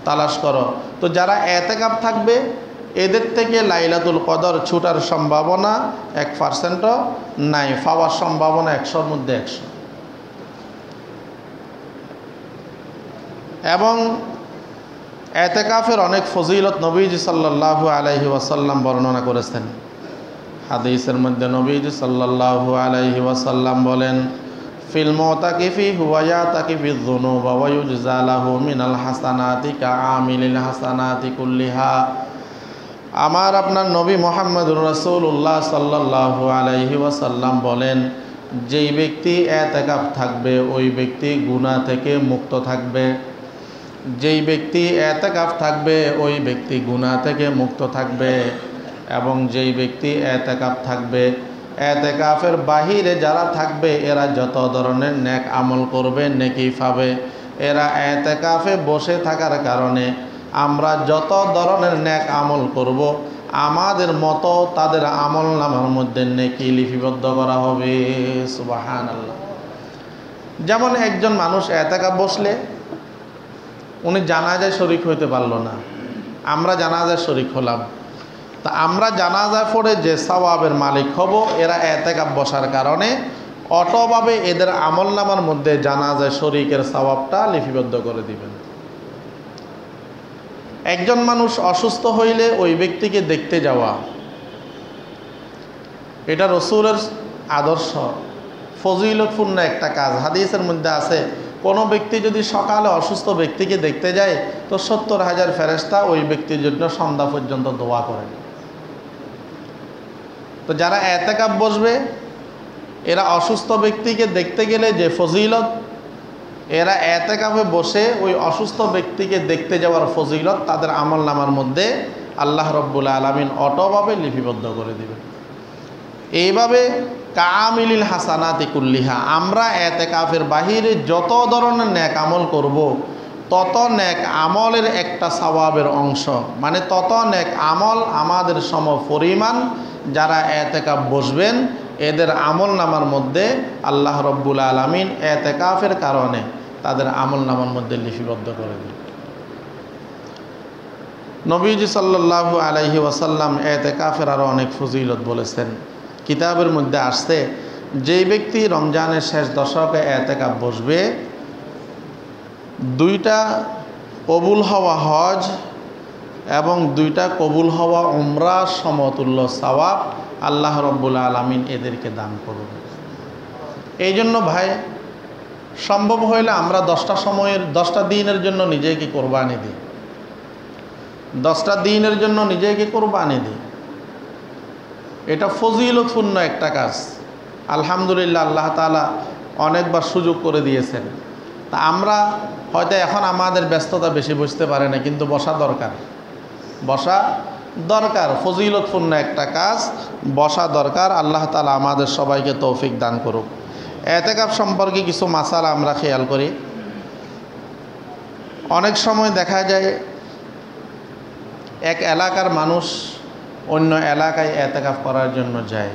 Speaker 1: তালাশ করো। তো যারা এতেকাফ থাকবে এদের থেকে লাইলাতুল কদর ছুটার সম্ভাবনা 1%ও নাই, পাওয়ার সম্ভাবনা 100-র মধ্যে 100। এবং এতেকাফের অনেক ফজিলত নবীজি সাল্লাল্লাহু আলাইহি ওয়াসাল্লাম বর্ণনা করেছেন। হাদিসের মধ্যে নবীজি সাল্লাল্লাহু আলাইহি ওয়াসাল্লাম বলেন, ফিল মুতাকিফি হুয়া ইয়াতাকিফিয যুনুবা ওয়া ইউজা লাহু মিনাল হাসানাতি কাআমিলিল হাসানাতি কুল্লিহা। আমার আপনার নবী মুহাম্মদুর রাসূলুল্লাহ সাল্লাল্লাহু আলাইহি ওয়াসাল্লাম বলেন, যেই ব্যক্তি এতেকাফ থাকবে ওই ব্যক্তি গুনাহ থেকে মুক্ত থাকবে। যেই ব্যক্তি এতেকাফ থাকবে ওই ব্যক্তি গুনাহ থেকে মুক্ত থাকবে। এবং যেই ব্যক্তি এতেকাফ থাকবে, এতেকাফের বাহিরে যারা থাকবে এরা যত ধরনের নেক আমল করবে নেকি পাবে। এরা এতেকাফে বসে থাকার কারণে আমরা যত ধরনের নেক আমল করব আমাদের মতো তাদের আমল নামার মধ্যে নেকি লিপিবদ্ধ করা হবে। সুবহানাল্লাহ। যেমন একজন মানুষ এতেকাফ বসলে উনি জানাজায় শরীক হইতে পারলো না, আমরা জানাজায় শরীক হলাম, তা আমরা জানাজায় পড়ে যে সওয়াবের মালিক হব এরা এতেকাফ বসার কারণে অটোভাবে এদের আমল নামার মধ্যে জানাজায় শরীকের সওয়াবটা লিপিবদ্ধ করে দিবেন। একজন মানুষ অসুস্থ হইলে ওই ব্যক্তিকে দেখতে যাওয়া, এটা রাসূলের আদর্শ, ফজিলতপূর্ণ একটা কাজ। হাদিসের মধ্যে আছে, কোনো ব্যক্তি যদি সকালে অসুস্থ ব্যক্তিকে দেখতে যায় তো 70,000 ফেরেশতা ওই ব্যক্তির জন্য সন্ধ্যা পর্যন্ত দোয়া করেন। তো যারা এতেকাফ বসবে এরা অসুস্থ ব্যক্তিকে দেখতে গেলে যে ফজিলত, এরা এতেকাফে বসে ওই অসুস্থ ব্যক্তিকে দেখতে যাওয়ার ফজিলত তাদের আমল নামার মধ্যে আল্লাহ রব্বুল আলামিন অটোভাবে লিপিবদ্ধ করে দিবেন। এইভাবে কামিলিল হাসানাতি কুল্লিহা, আমরা এতেকাফের বাহিরে যত ধরনের নেক আমল করব তত নেক আমলের একটা সওয়াবের অংশ, মানে তত নেক আমল আমাদের সম পরিমাণ যারা এতেকাফ বসবেন এদের আমল নামার মধ্যে আল্লাহ রব্বুল আলামিন এতেকাফের কারণে তাদের আমল নামার মধ্যে লিপিবদ্ধ করে দিন। নবীজি সাল্লাল্লাহু আলাইহি ওয়াসাল্লাম এতেকাফের আরও অনেক ফজিলত বলেছেন। কিতাবের মধ্যে আসছে, যেই ব্যক্তি রমজানের শেষ দশকে এতেকাফ বসবে, 2টা কবুল হওয়া হজ এবং 2টা কবুল হওয়া উমরা সমতুল্য সওয়াব আল্লাহ রব্বুল আলামিন এদেরকে দান করবে। এই জন্য ভাই, সম্ভব হইলে আমরা 10টা দিনের জন্য নিজেকে কোরবানি দিই, 10টা দিনের জন্য নিজেকে কোরবানি দিই। এটা ফজিলতপূর্ণ একটা কাজ। আলহামদুলিল্লাহ, আল্লাহ তাআলা অনেকবার সুযোগ করে দিয়েছেন। তা আমরা হয়তো এখন আমাদের ব্যস্ততা বেশি বুঝতে পারে না, কিন্তু বসা দরকার, বসা দরকার। ফজিলতপূর্ণ একটা কাজ, বসা দরকার। আল্লাহ তাআলা আমাদের সবাইকে তৌফিক দান করুক। এতেকাফ সম্পর্কে কিছু মাসালা আমরা খেয়াল করি। অনেক সময় দেখা যায় এক এলাকার মানুষ অন্য এলাকায় এতেকাফ করার জন্য যায়।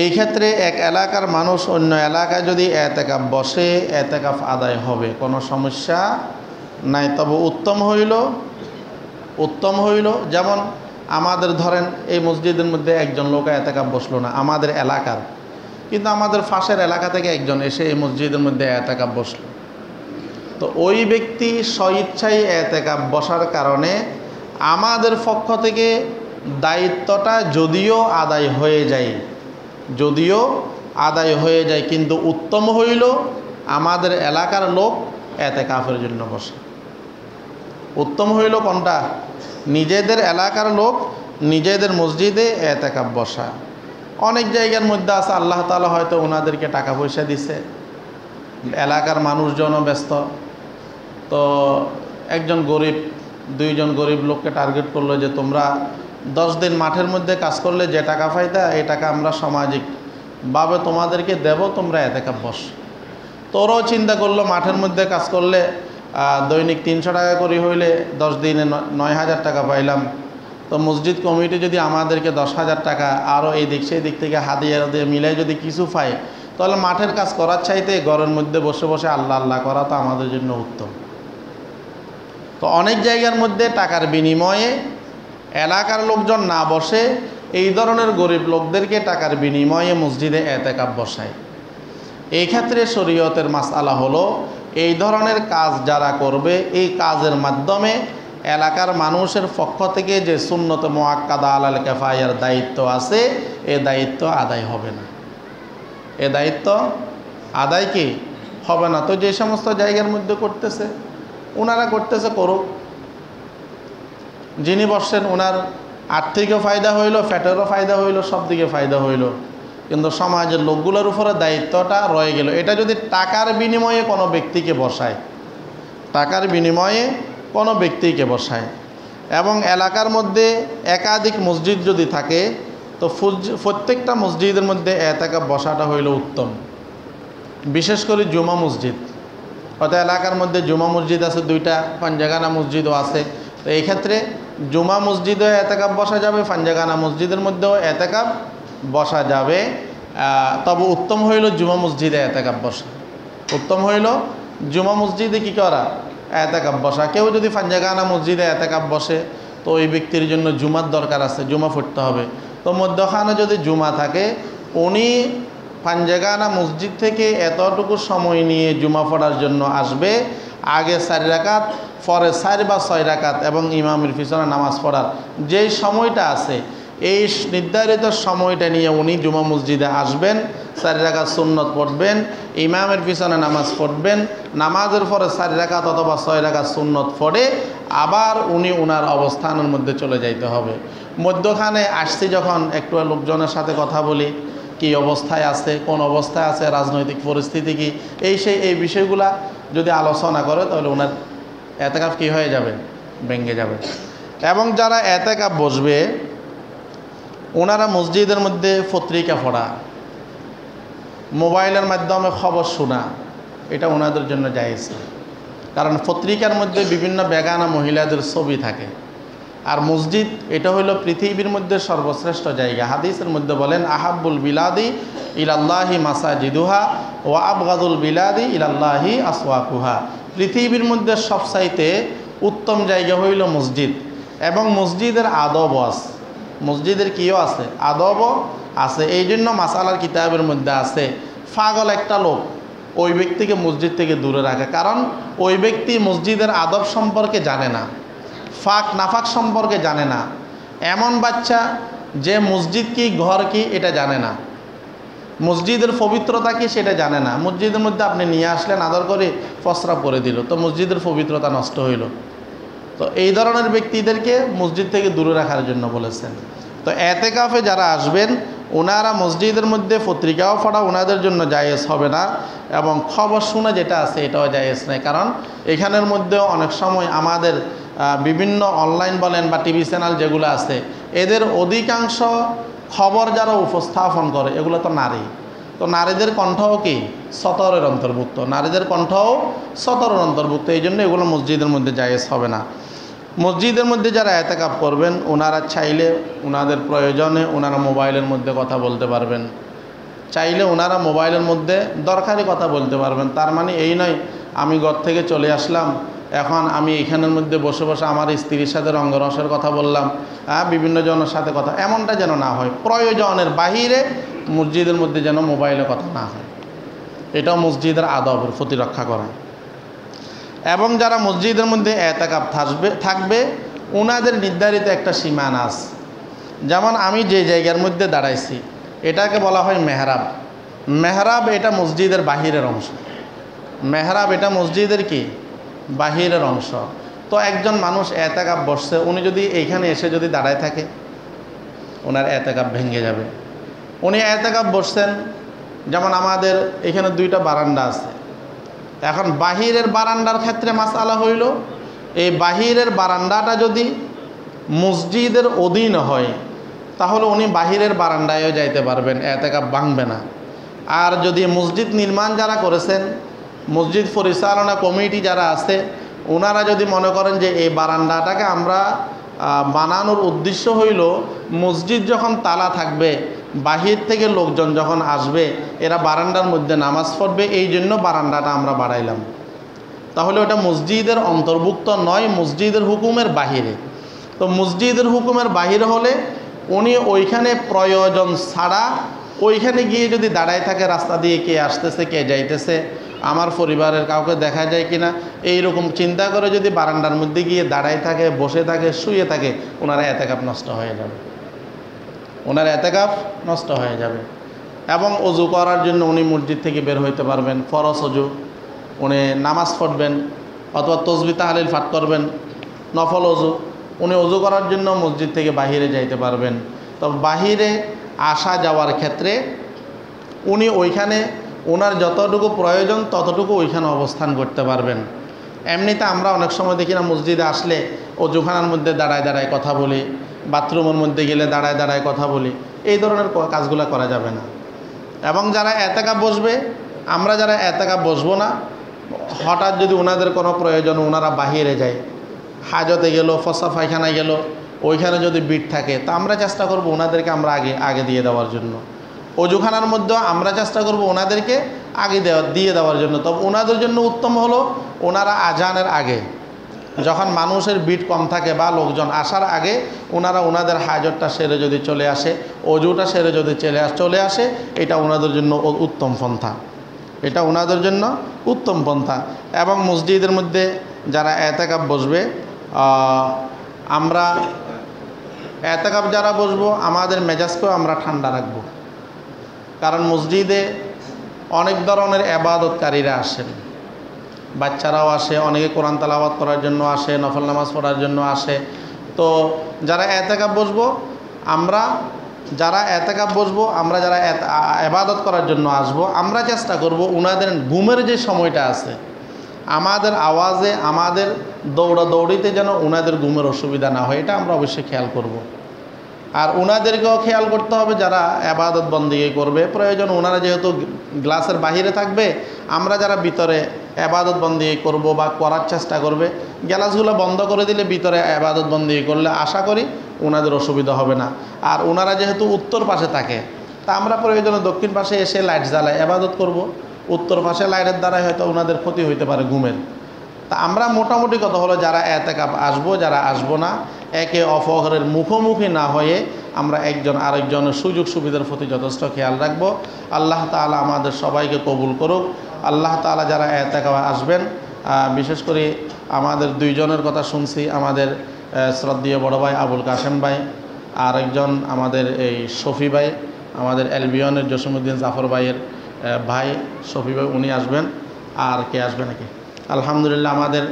Speaker 1: এই ক্ষেত্রে এক এলাকার মানুষ অন্য এলাকায় যদি এতেকাফ বসে, এতেকাফ আদায় হবে, কোনো সমস্যা নাই। তবে উত্তম হইল যেমন আমাদের ধরেন এই মসজিদের মধ্যে একজন লোক এতেকাফ বসলো না আমাদের এলাকার, কিন্তু আমাদের পাশের এলাকা থেকে একজন এসে এই মসজিদের মধ্যে এতেকাফ বসলো। তো ওই ব্যক্তি স্বইচ্ছায় এতেকাফ বসার কারণে আমাদের পক্ষ থেকে দায়িত্বটা যদিও আদায় হয়ে যায় কিন্তু উত্তম হইল আমাদের এলাকার লোক এতেকাফের জন্য বসে। উত্তম হইল কোনটা? নিজেদের এলাকার লোক নিজেদের মসজিদে এতেকাফ বসা। অনেক জায়গার মধ্যে আছে আল্লাহ তাআলা হয়তো ওনাদেরকে টাকা পয়সা দিছে, এলাকার মানুষজনও ব্যস্ত, তো একজন গরিব দুইজন গরিব লোককে টার্গেট করলো যে তোমরা 10 দিন মাঠের মধ্যে কাজ করলে যে টাকা পাইতা এই টাকা আমরা সামাজিকভাবে তোমাদেরকে দেব, তোমরা এতেকাফ বস। তোরাও চিন্তা করলো মাঠের মধ্যে কাজ করলে দৈনিক 300 টাকা করে হইলে 10 দিনে 9,000 টাকা পাইলাম। তো মসজিদ কমিটি যদি আমাদেরকে 10,000 টাকা আরও এই দিক সেই দিক থেকে হাদিয়া দিয়ে মিলাই যদি কিছু পাই, তাহলে মাঠের কাজ করার চাইতে ঘরের মধ্যে বসে বসে আল্লাহ আল্লাহ করা তো আমাদের জন্য উত্তম। তো অনেক জায়গার মধ্যে টাকার বিনিময়ে এলাকার লোকজন না বসে এই ধরনের গরিব লোকদেরকে টাকার বিনিময়ে মসজিদে এতেকাফ বসায়। এই ক্ষেত্রে শরীয়তের মাসআলা হলো এই ধরনের কাজ যারা করবে এই কাজের মাধ্যমে এলাকার মানুষের পক্ষ থেকে যে সুন্নত মুআক্কাদা আলাল কিফায়ার দায়িত্ব আছে এই দায়িত্ব আদায় হবে না। এ দায়িত্ব আদায় কি হবে না। তো যে সমস্ত জায়গার মধ্যে করতেছে ওনারা করতেছে করুক, যিনি বসছেন ওনার আর্থিকও ফায়দা হইল, ফ্যাটেরও ফায়দা হইল, সব দিকে ফায়দা হইল, কিন্তু সমাজের লোকগুলোর উপরে দায়িত্বটা রয়ে গেল। এটা যদি টাকার বিনিময়ে কোনো ব্যক্তিকে বসায়, টাকার বিনিময়ে কোনো ব্যক্তিকে বসায় এবং এলাকার মধ্যে একাধিক মসজিদ যদি থাকে তো প্রত্যেকটা মসজিদের মধ্যে এতেকাফ বসাটা হইল উত্তম। বিশেষ করে জুমা মসজিদ, হয়তো এলাকার মধ্যে জুমা মসজিদ আছে 2টা, পাঞ্জাগানা মসজিদও আছে। তো এই ক্ষেত্রে জুমা মসজিদেও এতেকাফ বসা যাবে, পাঞ্জাগানা মসজিদের মধ্যেও এতেকাফ বসা যাবে। তবে উত্তম হইল জুমা মসজিদে এতেকাফ বসা। উত্তম হইল জুমা মসজিদে কি করা? এতেকাফ বসা। কেউ যদি পাঞ্জাগানা মসজিদে এতেকাফ বসে তো ওই ব্যক্তির জন্য জুমার দরকার আছে, জুমা পড়তে হবে। তো মধ্যখানে যদি জুমা থাকে উনি পাঞ্জাগানা মসজিদ থেকে এতটুকু সময় নিয়ে জুমা পড়ার জন্য আসবে, আগে 4 রাকাত পরে 4 বা 6 রাকাত এবং ইমামের পিছনে নামাজ পড়ার যেই সময়টা আছে এই নির্ধারিত সময়টা নিয়ে উনি জুমা মসজিদে আসবেন, 4 রাকাত সুন্নত পড়বেন, ইমামের পিছনে নামাজ পড়বেন, নামাজের পরে 4 রাকাত অথবা 6 রাকাত সুন্নত পড়ে আবার উনি ওনার অবস্থানের মধ্যে চলে যাইতে হবে। মধ্যখানে আসছি যখন একটু লোকজনের সাথে কথা বলি, কি অবস্থায় আছে, কোন অবস্থায় আছে, রাজনৈতিক পরিস্থিতি কি, এই বিষয়গুলা যদি আলোচনা করে তাহলে ওনার এতেকাফ কি হয়ে যাবে? ভেঙে যাবে। এবং যারা এতেকাফ বসবে ওনারা মসজিদের মধ্যে পত্রিকা পড়া, মোবাইলের মাধ্যমে খবর শোনা এটা ওনাদের জন্য জায়েজ। কারণ পত্রিকার মধ্যে বিভিন্ন বেগানা মহিলাদের ছবি থাকে, আর মসজিদ এটা হলো পৃথিবীর মধ্যে সর্বশ্রেষ্ঠ জায়গা। হাদিসের মধ্যে বলেন আহাব্বুল বিলাদি ইলাল্লাহি মাসাজিদুহা ওয়া আবগাদুল বিলাদি ইলাল্লাহি আসওয়াকুহা। পৃথিবীর মধ্যে সবচাইতে উত্তম জায়গা হইল মসজিদ, এবং মসজিদের আদবও আছে, মসজিদের কিও আছে, আদবও আছে। এই জন্য মাসালার কিতাবের মধ্যে আছে পাগল একটা লোক ওই ব্যক্তিকে মসজিদ থেকে দূরে রাখে, কারণ ওই ব্যক্তি মসজিদের আদব সম্পর্কে জানে না, ফাঁক নাফাক সম্পর্কে জানে না। এমন বাচ্চা যে মসজিদ কি ঘর কি এটা জানে না, মসজিদের পবিত্রতা কি সেটা জানে না। মসজিদের মধ্যে আপনি নিয়ে আসলেন, আদর করে প্রস্রাব করে দিল, তো মসজিদের পবিত্রতা নষ্ট হইল। তো এই ধরনের ব্যক্তিদেরকে মসজিদ থেকে দূরে রাখার জন্য বলেছেন। তো এতেকাফে যারা আসবেন ওনারা মসজিদের মধ্যে পত্রিকাও পড়া ওনাদের জন্য জায়েজ হবে না, এবং খবর শোনা যেটা আছে এটাও জায়েজ নাই। কারণ এখানের মধ্যেও অনেক সময় আমাদের বিভিন্ন অনলাইন বলেন বা টিভি চ্যানেল যেগুলো আছে এদের অধিকাংশ খবর যারা উপস্থাপন করে এগুলো তো নারী, তো নারীদের কণ্ঠও কি সতরের অন্তর্ভুক্ত, নারীদের কণ্ঠও সতরের অন্তর্ভুক্ত। এই জন্য এগুলো মসজিদের মধ্যে জায়েজ হবে না। মসজিদের মধ্যে যারা এতেকাফ করবেন ওনারা চাইলে ওনাদের প্রয়োজনে ওনারা মোবাইলের মধ্যে কথা বলতে পারবেন, চাইলে ওনারা মোবাইলের মধ্যে দরকারি কথা বলতে পারবেন। তার মানে এই নয় আমি ঘর থেকে চলে আসলাম, এখন আমি এখানের মধ্যে বসে বসে আমার স্ত্রীর সাথে রঙ্গরসের কথা বললাম, বিভিন্ন জনের সাথে কথা, এমনটা যেন না হয়। প্রয়োজনের বাহিরে মসজিদের মধ্যে যেন মোবাইলে কথা না হয়, এটাও মসজিদের আদবের প্রতিরক্ষা করা। এবং যারা মসজিদের মধ্যে এতেকাফ থাকবে ওনাদের নির্ধারিত একটা সীমানা আছে। যেমন আমি যে জায়গার মধ্যে দাঁড়াইছি এটাকে বলা হয় মেহরাব। মেহরাব এটা মসজিদের বাহিরের অংশ। মেহরাব এটা মসজিদের কি বাহিরের অংশ। তো একজন মানুষ এতেকাফ বসছে, উনি যদি এইখানে এসে যদি দাঁড়ায় থাকে ওনার এতেকাফ ভেঙে যাবে। উনি এতেকাফ বসছেন, যেমন আমাদের এখানে দুইটা বারান্দা আছে। এখন বাহিরের বারান্দার ক্ষেত্রে মাসআলা হইল, এই বাহিরের বারান্দাটা যদি মসজিদের অধীন হয় তাহলে উনি বাহিরের বারান্দায়ও যাইতে পারবেন, এতেকাফ ভাঙবে না। আর যদি মসজিদ নির্মাণ যারা করেছেন, মসজিদ পরিচালনা কমিটি যারা আছে, ওনারা যদি মনে করেন যে এই বারান্দাটাকে আমরা বানানোর উদ্দেশ্য হইল মসজিদ যখন তালা থাকবে, বাহির থেকে লোকজন যখন আসবে এরা বারান্দার মধ্যে নামাজ পড়বে, এই জন্য বারান্দাটা আমরা বাড়াইলাম, তাহলে ওটা মসজিদের অন্তর্ভুক্ত নয়, মসজিদের হুকুমের বাহিরে। তো মসজিদের হুকুমের বাহিরে হলে উনি ওইখানে প্রয়োজন ছাড়া ওইখানে গিয়ে যদি দাঁড়ায় থাকে, রাস্তা দিয়ে কে আসতেছে কে যাইতেছে, আমার পরিবারের কাউকে দেখা যায় কিনা, এইরকম চিন্তা করে যদি বারান্দার মধ্যে গিয়ে দাঁড়ায় থাকে, বসে থাকে, শুয়ে থাকে, ওনার এতেকাফ নষ্ট হয়ে যাবে, ওনার এতেকাফ নষ্ট হয়ে যাবে। এবং অজু করার জন্য উনি মসজিদ থেকে বের হইতে পারবেন, ফরজ অজু উনি নামাজ পড়বেন অথবা তসবিহ তাহলিল পাঠ করবেন, নফল অজু উনি অজু করার জন্য মসজিদ থেকে বাহিরে যাইতে পারবেন। তো বাহিরে আসা যাওয়ার ক্ষেত্রে উনি ওইখানে ওনার যতটুকু প্রয়োজন ততটুকু ওইখানে অবস্থান করতে পারবেন। এমনিতে আমরা অনেক সময় দেখি না, মসজিদে আসলে অজুখানার মধ্যে দাঁড়ায় দাঁড়ায় কথা বলি, বাথরুমের মধ্যে গেলে দাঁড়ায় দাঁড়ায় কথা বলি, এই ধরনের কাজগুলো করা যাবে না। এবং যারা এতেকাফ বসবে, আমরা যারা এতেকাফ বসবো না, হঠাৎ যদি ওনাদের কোনো প্রয়োজন ওনারা বাহিরে যায়, হাজতে গেল, ফসা পায়খানায় গেল, ওইখানে যদি ভিড় থাকে তা আমরা চেষ্টা করব ওনাদেরকে আমরা আগে দিয়ে দেওয়ার জন্য। অজুখানার মধ্যেও আমরা চেষ্টা করব ওনাদেরকে আগে দিয়ে দেওয়ার জন্য। তবে ওনাদের জন্য উত্তম হলো ওনারা আজানের আগে, যখন মানুষের ভিড় কম থাকে বা লোকজন আসার আগে ওনারা ওনাদের হাজতটা সেরে যদি চলে আসে, অজুটা সেরে যদি চলে আসে, এটা ওনাদের জন্য উত্তম পন্থা, এটা ওনাদের জন্য উত্তম পন্থা। এবং মসজিদের মধ্যে যারা এতেকাফ বসবে, আমরা এতেকাফ যারা বসবো আমাদের মেজাজকেও আমরা ঠান্ডা রাখবো। কারণ মসজিদে অনেক ধরনের ইবাদতকারীরা আসেন, বাচ্চারাও আসে, অনেকে কোরআন তেলাওয়াত করার জন্য আসে, নফল নামাজ পড়ার জন্য আসে। তো যারা এতেকাফ বসবো, আমরা যারা ইবাদত করার জন্য আসবো, আমরা চেষ্টা করব ওনাদের ঘুমের যে সময়টা আছে, আমাদের আওয়াজে আমাদের দৌড়াদৌড়িতে যেন ওনাদের ঘুমের অসুবিধা না হয়, এটা আমরা অবশ্যই খেয়াল করব। আর ওনাদেরকেও খেয়াল করতে হবে যারা ইবাদত বন্দেগী করবে, প্রয়োজন ওনারা যেহেতু গ্লাসের বাহিরে থাকবে, আমরা যারা ভিতরে ইবাদত বন্দেগী করব বা করার চেষ্টা করবে, গ্লাসগুলো বন্ধ করে দিলে ভিতরে ইবাদত বন্দেগী করলে আশা করি ওনাদের অসুবিধা হবে না। আর ওনারা যেহেতু উত্তর পাশে থাকে, তা আমরা প্রয়োজনে দক্ষিণ পাশে এসে লাইট জ্বালায় ইবাদত করব, উত্তর পাশে লাইটের দ্বারাই হয়তো ওনাদের ক্ষতি হইতে পারে ঘুমের। তা আমরা মোটামুটি কথা হলো যারা এতেকাফ আসবো, যারা আসবো না, একে অপরের মুখোমুখি না হয়ে আমরা একজন আরেকজনের সুযোগ সুবিধার প্রতি যথেষ্ট খেয়াল রাখবো। আল্লাহ তাআলা আমাদের সবাইকে কবুল করুক। আল্লাহ তাআলা যারা এতেকাফ আসবেন, বিশেষ করে আমাদের দুইজনের কথা শুনছি, আমাদের শ্রদ্ধেয় বড় ভাই আবুল কাশেম ভাই, আর একজন আমাদের এই শফি ভাই, আমাদের এলবিয়নের জসিমউদ্দিন জাফর ভাইয়ের ভাই শফি ভাই, উনি আসবেন। আর কে আসবে নাকি? আলহামদুলিল্লাহ আমাদের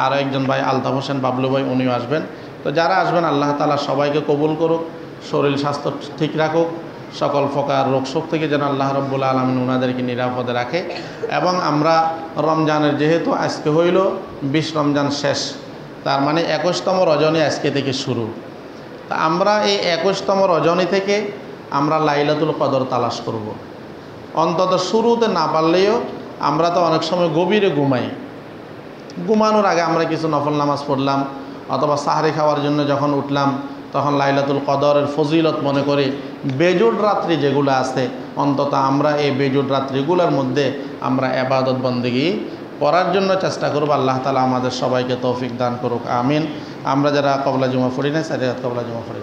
Speaker 1: আরও একজন ভাই আলতাফ হোসেন বাবলু ভাই, উনিও আসবেন। তো যারা আসবেন আল্লাহ তাআলা সবাইকে কবুল করুক, শরীর স্বাস্থ্য ঠিক রাখুক, সকল প্রকার রোগ শোক থেকে যেন আল্লাহ রাব্বুল আলামিন ওনাদেরকে নিরাপদে রাখে। এবং আমরা রমজানের যেহেতু আজকে হইল 20 রমজান শেষ, তার মানে 21তম রজনী আজকে থেকে শুরু। তা আমরা এই 21তম রজনী থেকে আমরা লাইলাতুল কদর তালাশ করব। অন্তত শুরুতে না পারলেও আমরা তো অনেক সময় গভীরে ঘুমাই, ঘুমানোর আগে আমরা কিছু নফল নামাজ পড়লাম অথবা সাহরি খাওয়ার জন্য যখন উঠলাম তখন লাইলাতুল কদরের ফজিলত মনে করে বেজুর রাত্রি যেগুলো আছে, অন্তত আমরা এই বেজুর রাত্রিগুলোর মধ্যে আমরা ইবাদত বন্দেগী করার জন্য চেষ্টা করব। আল্লাহ তাআলা আমাদের সবাইকে তৌফিক দান করুক, আমিন। আমরা যারা কবলা জুমা পড়ি না, সারিয়াত কবলা জুমা পড়ি।